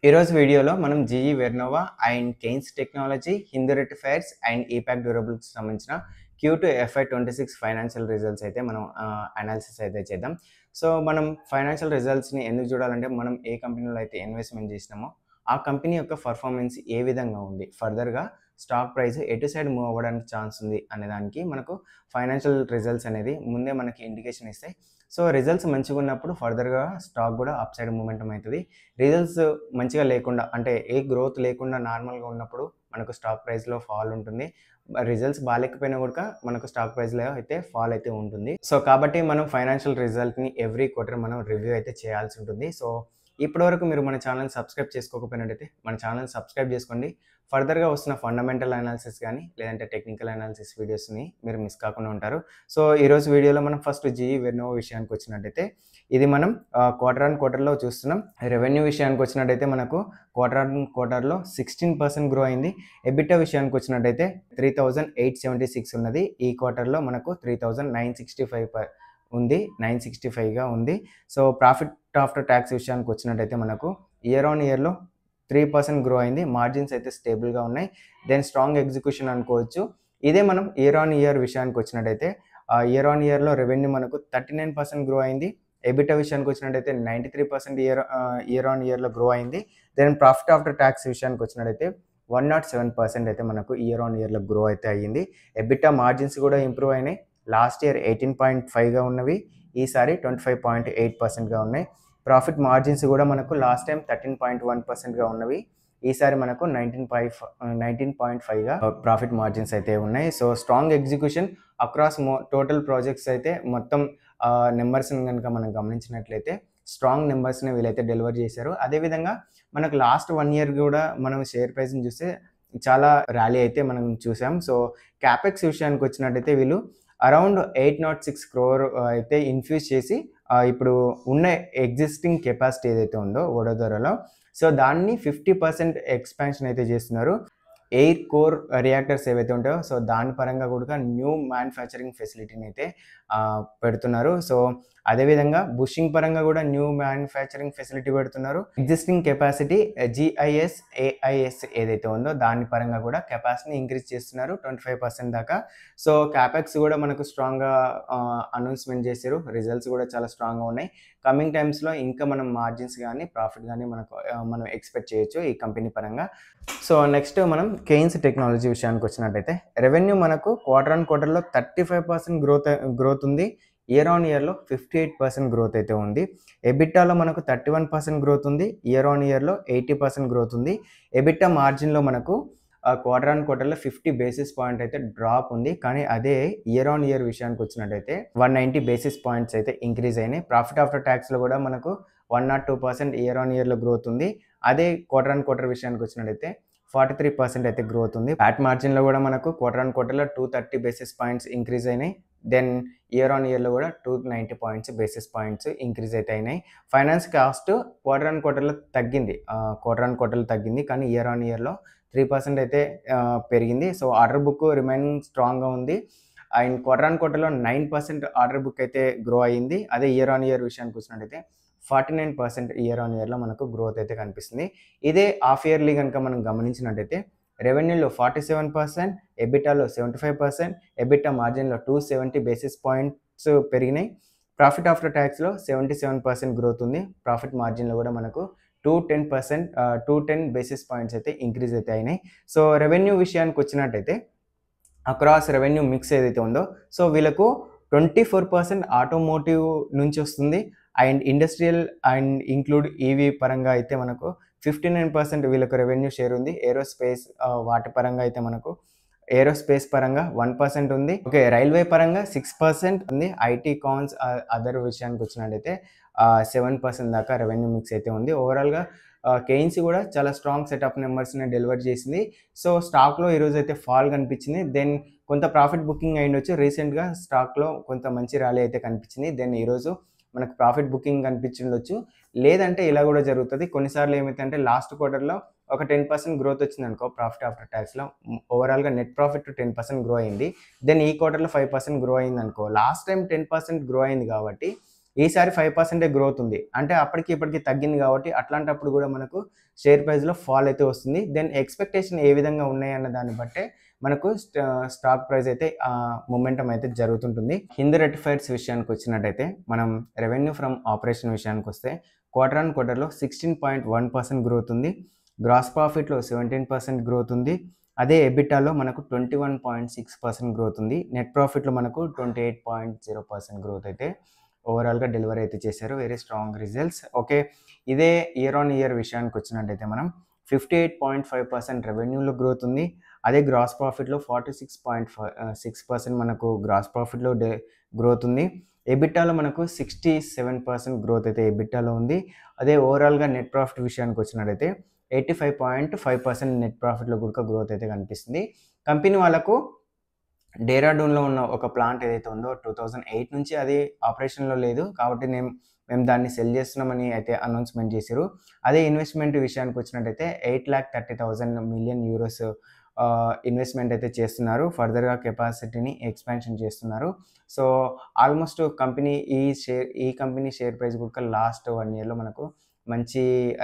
ఈరోజు వీడియోలో మనం GE Vernova and Kaynes technology, Hindu rectifiers and Epack డ్యూరబుల్స్కి సంబంధించిన Q2 FY26 ఫైనాన్షియల్ రిజల్ట్స్ అయితే మనం అనాలిసిస్ అయితే చేద్దాం. సో మనం ఫైనాన్షియల్ రిజల్ట్స్ని ఎందుకు చూడాలంటే మనం ఏ కంపెనీలో అయితే ఇన్వెస్ట్మెంట్ చేసినామో ఆ కంపెనీ యొక్క పర్ఫార్మెన్స్ ఏ విధంగా ఉంది, ఫర్దర్గా స్టాక్ ప్రైస్ ఎటు సైడ్ మూవ్ అవ్వడానికి ఛాన్స్ ఉంది అనే దానికి మనకు ఫైనాన్షియల్ రిజల్ట్స్ అనేది ముందే మనకి ఇండికేషన్ ఇస్తాయి. సో రిజల్ట్స్ మంచిగా ఉన్నప్పుడు ఫర్దర్గా స్టాక్ కూడా అప్ సైడ్ మూమెంటం అవుతుంది. రిజల్ట్స్ మంచిగా లేకుండా అంటే ఏ గ్రోత్ లేకుండా నార్మల్గా ఉన్నప్పుడు మనకు స్టాక్ ప్రైస్లో ఫాల్ ఉంటుంది. రిజల్ట్స్ బాగాలేకపోయినా కూడా మనకు స్టాక్ ప్రైస్లో అయితే ఫాల్ అయితే ఉంటుంది. సో కాబట్టి మనం ఫైనాన్షియల్ రిజల్ట్ని ఎవ్రీ క్వార్టర్ మనం రివ్యూ అయితే చేయాల్సి ఉంటుంది. సో ఇప్పటివరకు మీరు మన ఛానల్ సబ్స్క్రైబ్ చేసుకోకపోయినట్టయితే మన ఛానల్ సబ్స్క్రైబ్ చేసుకోండి. ఫర్దర్గా వస్తున్న ఫండమెంటల్ అనాలిసిస్ కానీ లేదంటే టెక్నికల్ అనాలిసిస్ వీడియోస్ని మీరు మిస్ కాకుండా ఉంటారు. సో ఈరోజు వీడియోలో మనం ఫస్ట్ జీఈ వెర్నోవా విషయానికి వచ్చినట్టయితే ఇది మనం క్వార్టర్ ఆన్ క్వార్టర్లో చూస్తున్నాం. రెవెన్యూ విషయానికి వచ్చినట్టయితే మనకు క్వార్టర్ ఆన్ క్వార్టర్లో 16% గ్రో అయింది. ఎబిటా విషయానికి వచ్చినట్టయితే 3,876 ఉన్నది. ఈ క్వార్టర్లో మనకు 3,965 ఉంది, 965గా ఉంది. సో ప్రాఫిట్ ఆఫ్టర్ ట్యాక్స్ విషయానికి వచ్చినట్టయితే మనకు ఇయర్ ఆన్ ఇయర్లో 3% గ్రో అయింది. మార్జిన్స్ అయితే స్టేబుల్గా ఉన్నాయి. దెన్ స్ట్రాంగ్ ఎగ్జిక్యూషన్ అనుకోవచ్చు. ఇదే మనం ఇయర్ ఆన్ ఇయర్ విషయానికి వచ్చినట్టయితే ఇయర్ ఆన్ ఇయర్లో రెవెన్యూ మనకు 39% గ్రో అయింది. ఎబిటా విషయానికి వచ్చినట్టయితే 93% ఇయర్ ఆన్ ఇయర్లో గ్రో అయింది. దెన్ ప్రాఫిట్ ఆఫ్టర్ ట్యాక్స్ విషయానికి వచ్చినట్టయితే 107% అయితే మనకు ఇయర్ ఆన్ ఇయర్లో గ్రో అయితే అయ్యింది. ఎబిటా మార్జిన్స్ కూడా ఇంప్రూవ్ అయినాయి. లాస్ట్ ఇయర్ 18.5గా ఉన్నవి, ఈసారి 25.8%గా ఉన్నాయి. ప్రాఫిట్ మార్జిన్స్ కూడా మనకు లాస్ట్ టైం 13.1%గా ఉన్నవి, ఈసారి మనకు 19.5గా ప్రాఫిట్ మార్జిన్స్ అయితే ఉన్నాయి. So strong execution across total projects అయితే మొత్తం నెంబర్స్ని కనుక మనం గమనించినట్లయితే స్ట్రాంగ్ నెంబర్స్ని వీళ్ళైతే డెలివర్ చేశారు. అదేవిధంగా మనకు లాస్ట్ 1 ఇయర్ కూడా మనం షేర్ ప్రైస్ని చూస్తే చాలా ర్యాలీ అయితే మనం చూసాం. సో క్యాపెక్స్ విషయానికి వచ్చినట్టయితే వీళ్ళు అరౌండ్ 806 crore అయితే ఇన్ఫ్యూజ్ చేసి ఇప్పుడు ఉన్న ఎగ్జిస్టింగ్ కెపాసిటీ ఏదైతే ఉందో వడోదరలో, సో దాన్ని 50% ఎక్స్పాన్షన్ అయితే చేస్తున్నారు. 8 కోర్ రియాక్టర్స్ ఏవైతే ఉంటాయో సో దాని పరంగా కూడా న్యూ మ్యానుఫ్యాక్చరింగ్ ఫెసిలిటీని అయితే పెడుతున్నారు. సో అదేవిధంగా బుషింగ్ పరంగా కూడా న్యూ మ్యానుఫ్యాక్చరింగ్ ఫెసిలిటీ పెడుతున్నారు. ఎగ్జిస్టింగ్ కెపాసిటీ GIS AIS ఏదైతే ఉందో దాని పరంగా కూడా కెపాసిటీని ఇంక్రీజ్ చేస్తున్నారు 25% దాకా. సో క్యాపెక్స్ కూడా మనకు స్ట్రాంగ్గా అనౌన్స్మెంట్ చేశారు. రిజల్ట్స్ కూడా చాలా స్ట్రాంగ్గా ఉన్నాయి. కమింగ్ టైమ్స్లో ఇంకా మనం మార్జిన్స్ కానీ ప్రాఫిట్ కానీ మనం ఎక్స్పెక్ట్ చేయొచ్చు ఈ కంపెనీ పరంగా. సో నెక్స్ట్ మనం కెయిన్స్ టెక్నాలజీ విషయానికి వచ్చినట్టయితే రెవెన్యూ మనకు క్వార్టర్ ఆన్ క్వార్టర్లో 35% గ్రోత్ ఉంది. ఇయర్ ఆన్ ఇయర్లో 58% గ్రోత్ అయితే ఉంది. ఎబిటాలో మనకు 31% గ్రోత్ ఉంది. ఇయర్ ఆన్ ఇయర్లో 80% గ్రోత్ ఉంది. ఎబిటా మార్జిన్లో మనకు క్వార్టర్ ఆన్ క్వార్టర్లో 50 basis point అయితే డ్రాప్ ఉంది. కానీ అదే ఇయర్ ఆన్ ఇయర్ విషయానికి వచ్చినట్టయితే 190 basis points అయితే ఇంక్రీజ్ అయినాయి. ప్రాఫిట్ ఆఫ్టర్ ట్యాక్స్లో కూడా మనకు 102% ఇయర్ ఆన్ ఇయర్లో గ్రోత్ ఉంది. అదే క్వార్టర్ ఆన్ క్వార్టర్ విషయానికి వచ్చినట్టయితే 43% అయితే గ్రోత్ ఉంది. ప్యాట్ మార్జిన్లో కూడా మనకు క్వార్టర్ ఆన్ క్వార్టర్లో 230 basis points ఇంక్రీజ్ అయినాయి. దెన్ ఇయర్ ఆన్ ఇయర్లో కూడా 290 basis points ఇంక్రీజ్ అయితే అయినాయి. ఫైనాన్స్ కాస్ట్ క్వార్టర్ ఆన్ క్వార్టర్లో తగ్గింది, కానీ ఇయర్ ఆన్ ఇయర్లో 3% అయితే పెరిగింది. సో ఆర్డర్ బుక్ రిమైనింగ్ స్ట్రాంగ్గా ఉంది. అండ్ క్వార్టర్ ఆన్ క్వార్టర్లో 9% ఆర్డర్ బుక్ అయితే గ్రో అయ్యింది. అదే ఇయర్ ఆన్ ఇయర్ విషయానికి వచ్చినట్టయితే 49% ఇయర్ ఆన్ ఇయర్లో మనకు గ్రోత్ అయితే కనిపిస్తుంది. ఇదే హాఫ్ ఇయర్లీ కనుక మనం గమనించినట్టయితే రెవెన్యూలో 47%, ఎబిటాలో 75%, ఎబిటా మార్జిన్లో 270 basis points పెరిగినాయి. ప్రాఫిట్ ఆఫ్టర్ ట్యాక్స్లో 77% గ్రోత్ ఉంది. ప్రాఫిట్ మార్జిన్లో కూడా మనకు 210 basis points అయితే ఇంక్రీజ్ అయితే అయినాయి. సో రెవెన్యూ విషయానికి వచ్చినట్టయితే అక్రాస్ రెవెన్యూ మిక్స్ ఏదైతే ఉందో సో వీళ్ళకు 24% ఆటోమోటివ్ నుంచి వస్తుంది. And industrial and include EV పరంగా అయితే మనకు 59% వీళ్ళకు రెవెన్యూ షేర్ ఉంది. ఏరోస్పేస్ వాటి పరంగా అయితే మనకు ఏరోస్పేస్ పరంగా 1% ఉంది. ఓకే, రైల్వే పరంగా 6% ఉంది. ఐటీ కాన్స్ అదర్ విషయానికి వచ్చినట్టయితే 7% దాకా రెవెన్యూ మిక్స్ అయితే ఉంది. ఓవరాల్గా కెయిన్స్ కూడా చాలా స్ట్రాంగ్ సెట్ ఆఫ్ నెంబర్స్ని డెలివర్ చేసింది. సో స్టాక్లో ఈరోజు అయితే ఫాల్ కనిపించింది. దెన్ కొంత ప్రాఫిట్ బుకింగ్ అయ్యిండొచ్చు. రీసెంట్గా స్టాక్లో కొంత మంచి ర్యాలీ అయితే కనిపించింది. దెన్ ఈరోజు మనకు ప్రాఫిట్ బుకింగ్ కనిపించిండొచ్చు, లేదంటే ఇలా కూడా జరుగుతుంది. కొన్నిసార్లు ఏమైతే లాస్ట్ క్వార్టర్లో ఒక 10% గ్రోత్ వచ్చింది అనుకో ప్రాఫిట్ ఆఫ్టర్ ట్యాక్స్లో, ఓవరాల్గా నెట్ ప్రాఫిట్ 10% గ్రో అయింది. దెన్ ఈ క్వార్టర్లో 5% గ్రో అయింది అనుకో. లాస్ట్ టైం 10% గ్రో అయింది కాబట్టి ఈసారి 5% గ్రోత్ ఉంది. అంటే అప్పటికి ఇప్పటికి తగ్గింది కాబట్టి అట్లాంటప్పుడు కూడా మనకు షేర్ ప్రైస్‌లో ఫాల్ అయితే వస్తుంది. దెన్ ఎక్స్‌పెక్టేషన్ ఏ విధంగా ఉన్నాయన్న దాన్ని బట్టే మనకు స్టాక్ ప్రైస్ అయితే మొమెంటమ్ అయితే జరుగుతుంటుంది. హిందూ రెక్టిఫైర్స్ విషయానికొచ్చినట్టయితే మనం రెవెన్యూ ఫ్రమ్ ఆపరేషన్ విషయానికొస్తే క్వార్టర్ ఆన్ క్వార్టర్‌లో 16.1% గ్రోత్ ఉంది. గ్రాస్ ప్రాఫిట్‌లో 17% గ్రోత్ ఉంది. అదే ఎబిటాలో మనకు 21.6% గ్రోత్ ఉంది. నెట్ ప్రాఫిట్‌లో మనకు 28.0% గ్రోత్ అయితే ఓవరాల్‌గా డెలివరీ అయితే చేశారు. Very strong results. ఓకే. ఇదే ఇయర్ ఆన్ ఇయర్ విషయానికొచ్చినట్టయితే మనం 58.5% రెవెన్యూలో గ్రోత్ ఉంది. అదే గ్రాస్ ప్రాఫిట్‌లో 46.6% మనకు గ్రాస్ ప్రాఫిట్‌లో గ్రోత్ ఉంది. ఎబిటాలో మనకు 67% గ్రోత్ అయితే ఎబిటాలో ఉంది. అదే ఓవరాల్‌గా నెట్ ప్రాఫిట్ విషయానికొచ్చినట్టయితే 85.5% నెట్ ప్రాఫిట్‌లో కూడా గ్రోత్ అయితే కనిపిస్తుంది. కంపెనీ వాళ్ళకు డేరాడూన్‌లో ఉన్న ఒక ప్లాంట్ ఏదైతే ఉందో 2008 నుంచి అది ఆపరేషన్‌లో లేదు. కాబట్టి మేము దాన్ని సెల్ చేస్తున్నామని అయితే అనౌన్స్‌మెంట్ చేసిర్రు. అదే ఇన్వెస్ట్‌మెంట్ విషయానికొచ్చినట్టయితే 8,30,000 మిలియన్ యూరోస్ ఇన్వెస్ట్‌మెంట్ అయితే చేస్తున్నారు. ఫర్దర్‌గా కెపాసిటీని ఎక్స్‌పాన్షన్ చేస్తున్నారు. సో, ఆల్మోస్ట్ ఈ కంపెనీ షేర్ ప్రైస్ కూడా లాస్ట్ 1 ఇయర్‌లో మనకు మంచి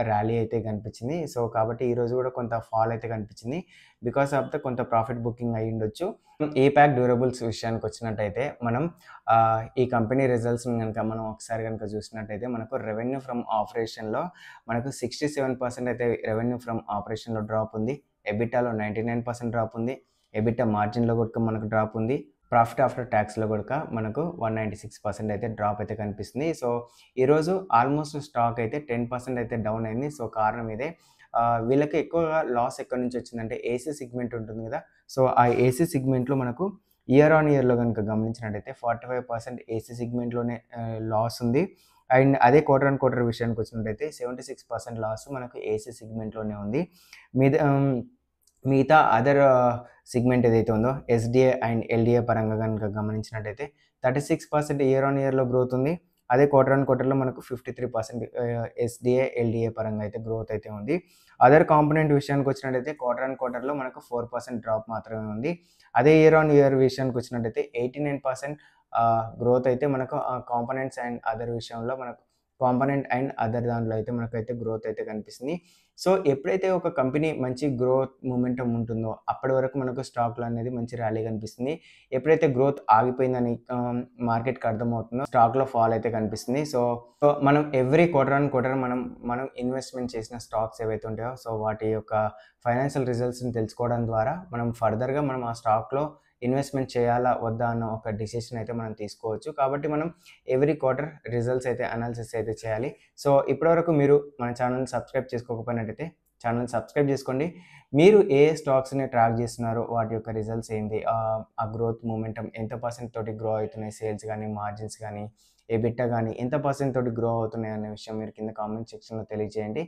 ర్యాలీ అయితే కనిపించింది. సో, కాబట్టి ఈరోజు కూడా కొంత ఫాల్ అయితే కనిపించింది. బికాస్ ఆఫ్ ద కొంత ప్రాఫిట్ బుకింగ్ అయ్యుండొచ్చు. ఏపాక్ డ్యూరబుల్స్ విషయానికొచ్చినట్టయితే మనం ఈ కంపెనీ రిజల్ట్స్‌ని మనం ఒకసారి చూసినట్టయితే మనకు రెవెన్యూ ఫ్రమ్ ఆపరేషన్‌లో మనకు 67% అయితే రెవెన్యూ ఫ్రమ్ ఆపరేషన్‌లో డ్రాప్ ఉంది. ఎబిటాలో 99% డ్రాప్ ఉంది. ఎబిటా మార్జిన్‌లో కూడా మనకు డ్రాప్ ఉంది. ప్రాఫిట్ ఆఫ్టర్ ట్యాక్స్‌లో కూడా మనకు 196% అయితే డ్రాప్ అయితే కనిపిస్తుంది. సో, ఈరోజు ఆల్మోస్ట్ స్టాక్ అయితే 10% అయితే డౌన్ అయింది. సో, కారణం ఇదే. వీళ్ళకి ఎక్కువగా లాస్ ఎక్కడి నుంచి వచ్చిందంటే ఏసీ సెగ్మెంట్ ఉంటుంది కదా! సో, ఆ ఏసీ సెగ్మెంట్‌లో మనకు ఇయర్ ఆన్ ఇయర్‌లో గమనించినట్టయితే 45% ఏసీ సెగ్మెంట్‌లోనే లాస్ ఉంది. అండ్ అదే క్వార్టర్ ఆన్ క్వార్టర్ విషయానికొచ్చినట్టయితే 76% లాస్ మనకు ఏసీ సెగ్మెంట్‌లోనే ఉంది. మీద మిగతా అదర్ సెగ్మెంట్ ఏదైతే ఉందో ఎస్‌డిఏ అండ్ ఎల్‌డిఏ పరంగా గమనించినట్టయితే 36% ఇయర్ ఆన్ ఇయర్‌లో గ్రోత్ ఉంది. అదే క్వార్టర్ ఆన్ క్వార్టర్‌లో మనకు 53% ఎస్‌డిఏ, ఎల్‌డిఏ పరంగా అయితే గ్రోత్ అయితే ఉంది. అదర్ కాంపోనెంట్ విషయానికొచ్చినట్టయితే క్వార్టర్ ఆన్ క్వార్టర్‌లో మనకు 4% డ్రాప్ మాత్రమే ఉంది. అదే ఇయర్ ఆన్ ఇయర్ విషయానికొచ్చినట్టయితే 89% గ్రోత్ అయితే మనకు కాంపోనెంట్స్ అండ్ అదర్ విషయంలో మనకు కాంపోనెంట్ అండ్ అదర్ దాంట్లో అయితే మనకైతే గ్రోత్ అయితే కనిపిస్తుంది. సో, ఎప్పుడైతే ఒక కంపెనీ మంచి గ్రోత్ మొమెంటమ్ ఉంటుందో అప్పటి వరకు మనకు స్టాక్‌లో అనేది మంచి ర్యాలీ కనిపిస్తుంది. ఎప్పుడైతే గ్రోత్ ఆగిపోయిందని మార్కెట్‌కి అర్థమవుతుందో స్టాక్‌లో ఫాల్ అయితే కనిపిస్తుంది. సో, మనం ఎవ్రీ క్వార్టర్ ఆన్ క్వార్టర్ మనం ఇన్వెస్ట్‌మెంట్ చేసిన స్టాక్స్ ఏవైతే ఉంటాయో సో, వాటి యొక్క ఫైనాన్షియల్ రిజల్ట్స్‌ని తెలుసుకోవడం ద్వారా మనం ఫర్దర్‌గా మనం ఆ స్టాక్‌లో ఇన్వెస్ట్‌మెంట్ చేయాలా? వద్దా? అన్న ఒక డెసిషన్ అయితే మనం తీసుకోవచ్చు. కాబట్టి మనం ఎవ్రీ క్వార్టర్ రిజల్ట్స్ అయితే అనాలిసిస్ అయితే చేయాలి. సో, ఇప్పటివరకు మీరు మన ఛానెల్‌ని సబ్స్క్రైబ్ చేసుకోకపోయినట్టయితే ఛానెల్‌ని సబ్స్క్రైబ్ చేసుకోండి. మీరు ఏ స్టాక్స్‌ని ట్రాక్ చేస్తున్నారో వాటి యొక్క రిజల్ట్స్ ఏంటి? ఆ గ్రోత్ మొమెంటమ్ ఎంత పర్సెంట్ తోటి గ్రో అవుతున్నాయి సేల్స్ గానీ, మార్జిన్స్ గానీ, ఎబిటా గానీ ఎంత పర్సెంట్ తోటి గ్రో అవుతున్నాయి అనే విషయం మీరు కింద కామెంట్ సెక్షన్‌లో తెలియజేయండి.